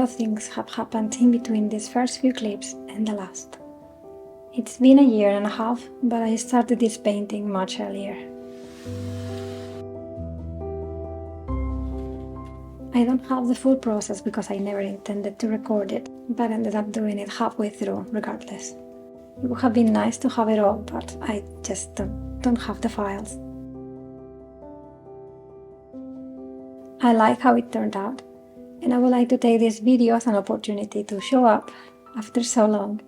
of things have happened in between these first few clips and the last. It's been a year and a half, but I started this painting much earlier. I don't have the full process because I never intended to record it, but ended up doing it halfway through regardless. It would have been nice to have it all, but I just don't have the files. I like how it turned out, and I would like to take this video as an opportunity to show up after so long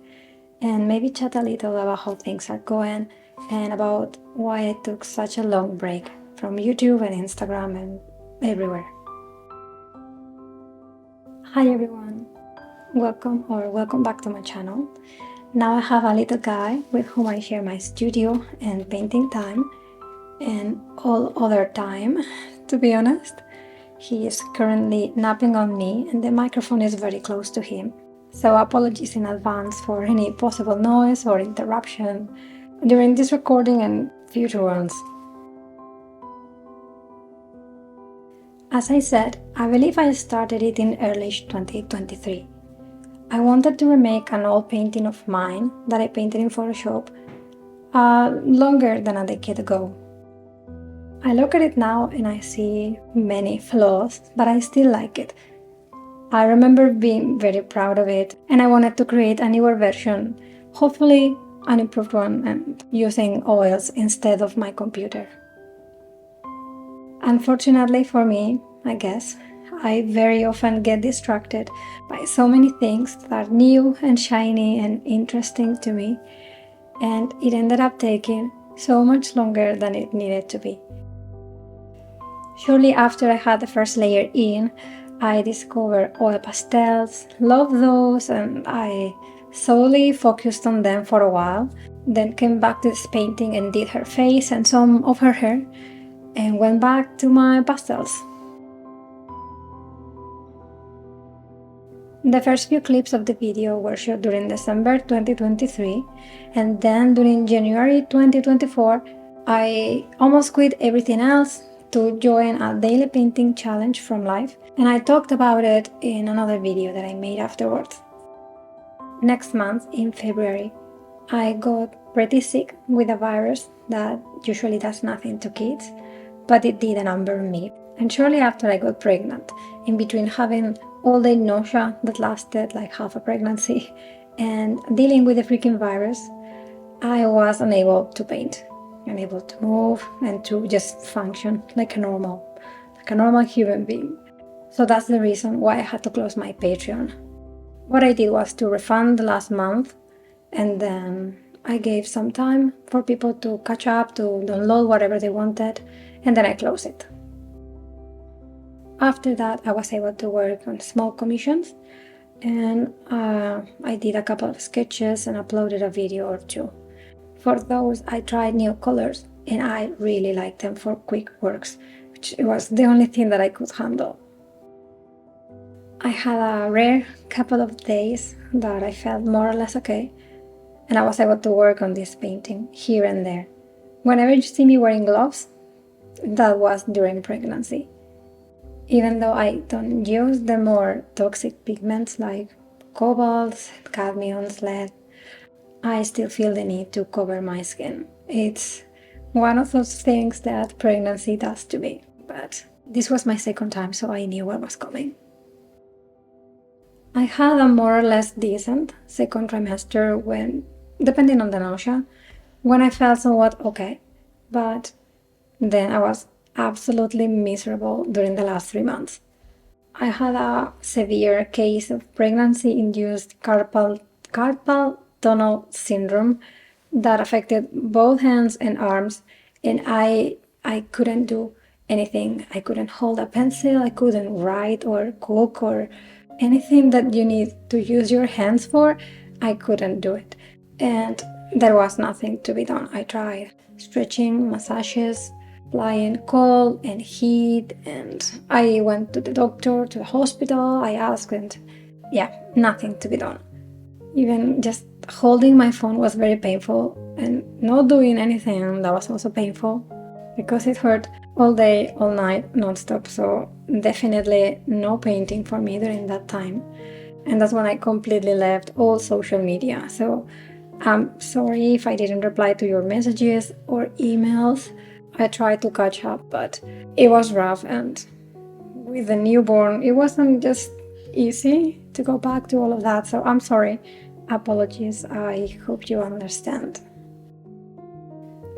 and maybe chat a little about how things are going and about why I took such a long break from YouTube and Instagram and everywhere. Hi everyone, welcome back to my channel. Now I have a little guy with whom I share my studio and painting time and all other time, to be honest. He is currently napping on me and the microphone is very close to him. So apologies in advance for any possible noise or interruption during this recording and future ones. As I said, I believe I started it in early 2023. I wanted to remake an old painting of mine that I painted in Photoshop longer than a decade ago. I look at it now and I see many flaws, but I still like it. I remember being very proud of it and I wanted to create a newer version, hopefully an improved one and using oils instead of my computer. Unfortunately for me, I guess, I very often get distracted by so many things that are new and shiny and interesting to me, and it ended up taking so much longer than it needed to be. Shortly after I had the first layer in, I discovered oil pastels, loved those, and I solely focused on them for a while, then came back to this painting and did her face and some of her hair, and went back to my pastels. The first few clips of the video were shot during December 2023, and then during January 2024, I almost quit everything else to join a daily painting challenge from life, and I talked about it in another video that I made afterwards. Next month, in February, I got pretty sick with a virus that usually does nothing to kids, but it did a number on me. And shortly after I got pregnant, in between having all-day nausea that lasted like half a pregnancy and dealing with the freaking virus, I was unable to paint, unable to move and to just function like a normal human being. So that's the reason why I had to close my Patreon. What I did was to refund the last month, and then I gave some time for people to catch up, to download whatever they wanted, and then I closed it. After that, I was able to work on small commissions, and I did a couple of sketches and uploaded a video or two. For those, I tried new colors, and I really liked them for quick works, which was the only thing that I could handle. I had a rare couple of days that I felt more or less okay, and I was able to work on this painting here and there. Whenever you see me wearing gloves, that was during pregnancy. Even though I don't use the more toxic pigments like cobalts, cadmiums, lead, I still feel the need to cover my skin. It's one of those things that pregnancy does to me, but this was my second time, so I knew what was coming. I had a more or less decent second trimester when, depending on the nausea, when I felt somewhat okay, but then I was absolutely miserable during the last 3 months. I had a severe case of pregnancy-induced carpal tunnel syndrome that affected both hands and arms, and I couldn't do anything. I couldn't hold a pencil, I couldn't write or cook or anything that you need to use your hands for. I couldn't do it, and there was nothing to be done. I tried stretching, massages, applying cold and heat, and I went to the doctor, to the hospital, I asked, and yeah, nothing to be done. Even just holding my phone was very painful, and not doing anything, that was also painful. because it hurt all day, all night, non-stop. So definitely no painting for me during that time. And that's when I completely left all social media. So I'm sorry if I didn't reply to your messages or emails. I tried to catch up, but it was rough, and with a newborn, it wasn't just easy to go back to all of that. So I'm sorry. Apologies. I hope you understand.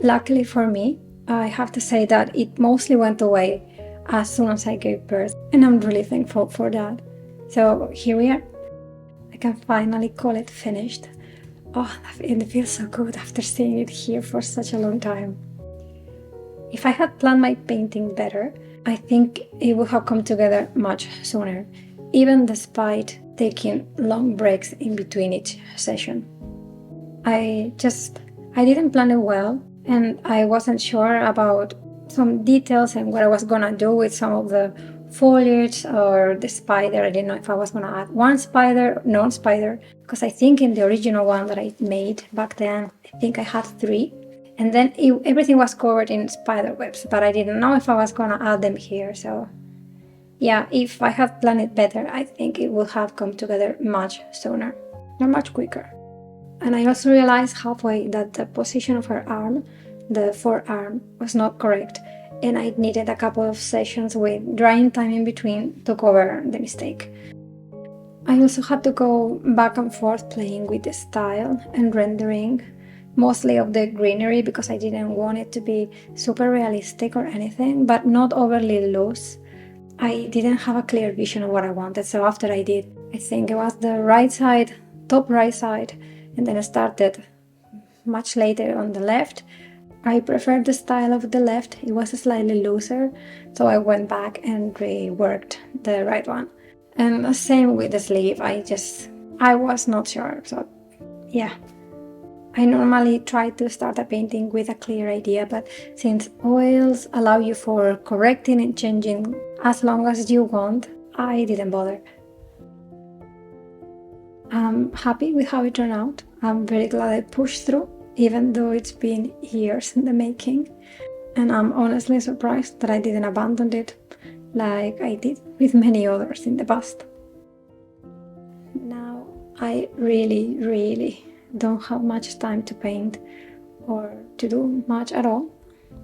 Luckily for me, I have to say that it mostly went away as soon as I gave birth, and I'm really thankful for that. So here we are. I can finally call it finished. Oh, it feels so good after seeing it here for such a long time. If I had planned my painting better, I think it would have come together much sooner, even despite taking long breaks in between each session. I didn't plan it well, and I wasn't sure about some details and what I was gonna do with some of the foliage or the spider. I didn't know if I was gonna add one spider, non-spider, because I think in the original one that I made back then, I think I had 3. And then everything was covered in spider webs, but I didn't know if I was gonna add them here. So yeah, if I had planned it better, I think it would have come together much sooner, or much quicker. And I also realized halfway that the position of her arm, the forearm, was not correct, and I needed a couple of sessions with drying time in between to cover the mistake. I also had to go back and forth playing with the style and rendering, mostly of the greenery, because I didn't want it to be super realistic or anything, but not overly loose. I didn't have a clear vision of what I wanted, so after I did, I think it was the right side, top right side, and then I started much later on the left. I preferred the style of the left. It was slightly looser, so I went back and reworked the right one. And same with the sleeve, I was not sure, so yeah. I normally try to start a painting with a clear idea, but since oils allow you for correcting and changing as long as you want, I didn't bother. I'm happy with how it turned out. I'm very glad I pushed through, even though it's been years in the making. And I'm honestly surprised that I didn't abandon it like I did with many others in the past. Now I really don't have much time to paint or to do much at all.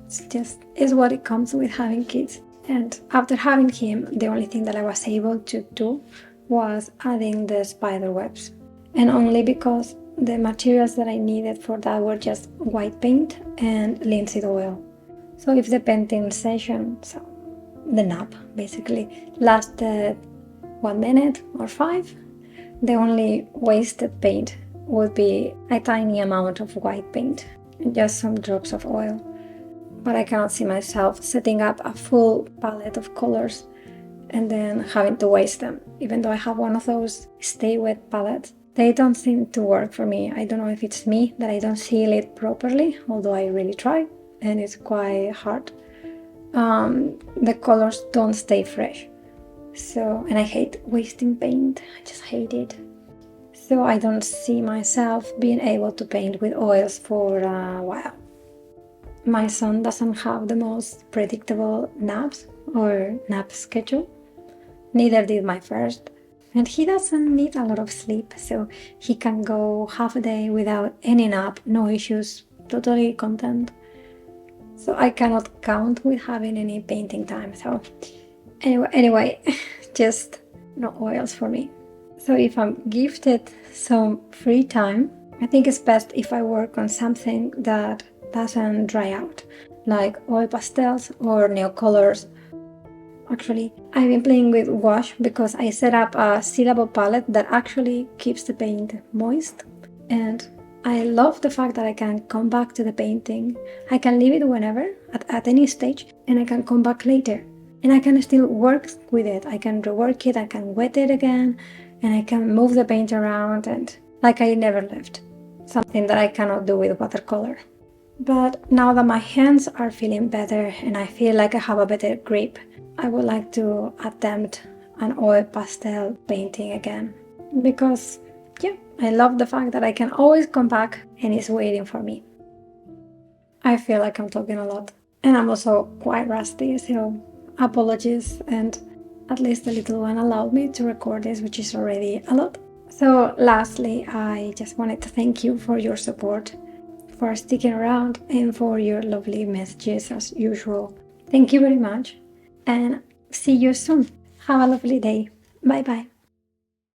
It's what it comes with having kids. And after having him, the only thing that I was able to do was adding the spider webs. And only because the materials that I needed for that were just white paint and linseed oil. So if the painting session, so the nap basically, lasted 1 minute or 5, the only wasted paint would be a tiny amount of white paint and just some drops of oil. But I cannot see myself setting up a full palette of colors and then having to waste them. Even though I have one of those stay wet palettes, they don't seem to work for me. I don't know if it's me that I don't seal it properly, although I really try, and it's quite hard. The colors don't stay fresh. So, and I hate wasting paint. I just hate it. So I don't see myself being able to paint with oils for a while. My son doesn't have the most predictable naps or nap schedule. Neither did my first. And he doesn't need a lot of sleep, so he can go half a day without any nap, no issues, totally content. So I cannot count with having any painting time. So anyway, just no oils for me. So if I'm gifted some free time, I think it's best if I work on something that doesn't dry out, like oil pastels or neocolors. Actually, I've been playing with wash because I set up a sealable palette that actually keeps the paint moist, and I love the fact that I can come back to the painting. I can leave it whenever, at any stage, and I can come back later. And I can still work with it. I can rework it, I can wet it again, and I can move the paint around, and like I never left. Something that I cannot do with watercolor. But now that my hands are feeling better and I feel like I have a better grip, I would like to attempt an oil pastel painting again. Because, yeah, I love the fact that I can always come back and it's waiting for me. I feel like I'm talking a lot. And I'm also quite rusty, so apologies, and at least the little one allowed me to record this, which is already a lot. So lastly, I just wanted to thank you for your support, for sticking around, and for your lovely messages as usual. Thank you very much, and see you soon. Have a lovely day. Bye bye.